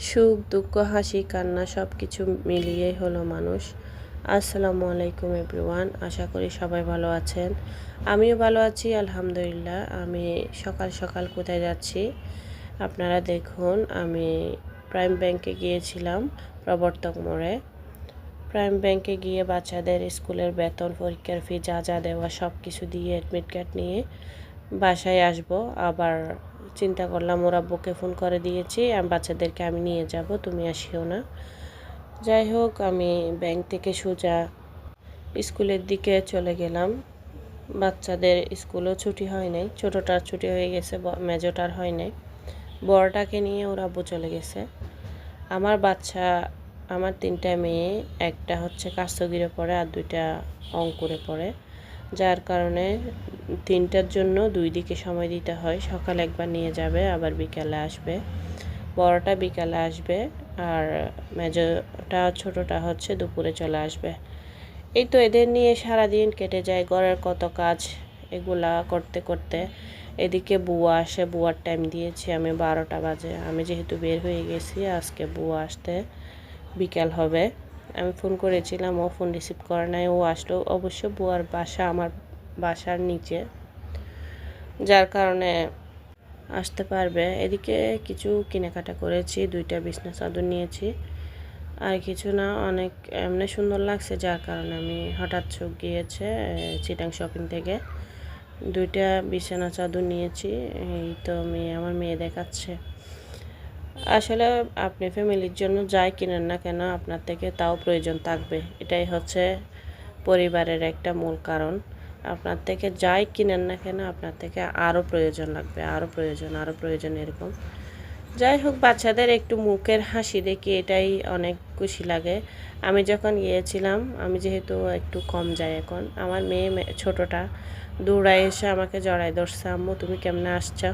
সুখ দুঃখ হাসি কান্না সব কিছু মিলিয়েই হলো মানুষ। আসসালামু আলাইকুম এভরিওয়ান, আশা করি সবাই ভালো আছেন। আমিও ভালো আছি আলহামদুলিল্লাহ। আমি সকাল সকাল কোথায় যাচ্ছি আপনারা দেখুন। আমি প্রাইম ব্যাংকে গিয়েছিলাম, প্রবর্তক মোড়ে। প্রাইম ব্যাংকে গিয়ে বাচ্চাদের স্কুলের বেতন, পরীক্ষার ফি যা যা দেওয়া সব কিছু দিয়ে অ্যাডমিট কার্ড নিয়ে বাসায় আসব। আবার চিন্তা করলাম ওর আব্বুকে ফোন করে দিয়েছি, বাচ্চাদেরকে আমি নিয়ে যাব, তুমি আসিও না। যাই হোক, আমি ব্যাংক থেকে সোজা স্কুলের দিকে চলে গেলাম। বাচ্চাদের স্কুলও ছুটি হয় নাই, ছোটোটার ছুটি হয়ে গেছে, মেজোটার হয় নাই। বড়টাকে নিয়ে ওর আব্বু চলে গেছে। আমার বাচ্চা, আমার 3টা মেয়ে, একটা হচ্ছে কাস্তগিরে পড়ে আর 2টা অঙ্কুরে পড়ে, যার কারণে 3টার জন্য 2 দিকে সময় দিতে হয়। সকালে একবার নিয়ে যাবে, আবার বিকালে আসবে। বড়টা বিকালে আসবে আর মেজোটা ছোটোটা হচ্ছে দুপুরে চলে আসবে। এই তো এদের নিয়ে সারাদিন কেটে যায়, ঘরের কত কাজ এগুলা করতে করতে। এদিকে বুয়া আসে, বুয়ার টাইম দিয়েছি আমি 12টা বাজে। আমি যেহেতু বের হয়ে গেছি, আজকে বুয়া আসতে বিকাল হবে। আমি ফোন করেছিলাম, ও ফোন রিসিভ করে নাই। ও আসলো, অবশ্য বুয়ার বাসা আমার বাসার নিচে, যার কারণে আসতে পারবে। এদিকে কিছু কেনাকাটা করেছি, 2টা বিছনা চাদর নিয়েছি, আর কিছু না। অনেক এমনি সুন্দর লাগছে, যার কারণে আমি হঠাৎ চোখ গিয়েছে চিটাং শপিং থেকে 2টা বিছানা চাদর নিয়েছি। এই তো আমার মেয়ে দেখাচ্ছে। আসলে আপনি ফ্যামিলির জন্য যাই কিনেন না কেন, আপনার থেকে তাও প্রয়োজন থাকবে। এটাই হচ্ছে পরিবারের একটা মূল কারণ। আপনার থেকে যাই কিনেন না কেন, আপনার থেকে আরও প্রয়োজন লাগবে, আরও প্রয়োজন এরকম। যাই হোক, বাচ্চাদের একটু মুখের হাসি দেখি এটাই অনেক খুশি লাগে। আমি যখন গিয়েছিলাম, আমি যেহেতু একটু কম যাই এখন, আমার মেয়ে ছোটোটা দৌড়ায় এসে আমাকে জড়ায় ধরছে, আম্মু তুমি কেমনে আসছো।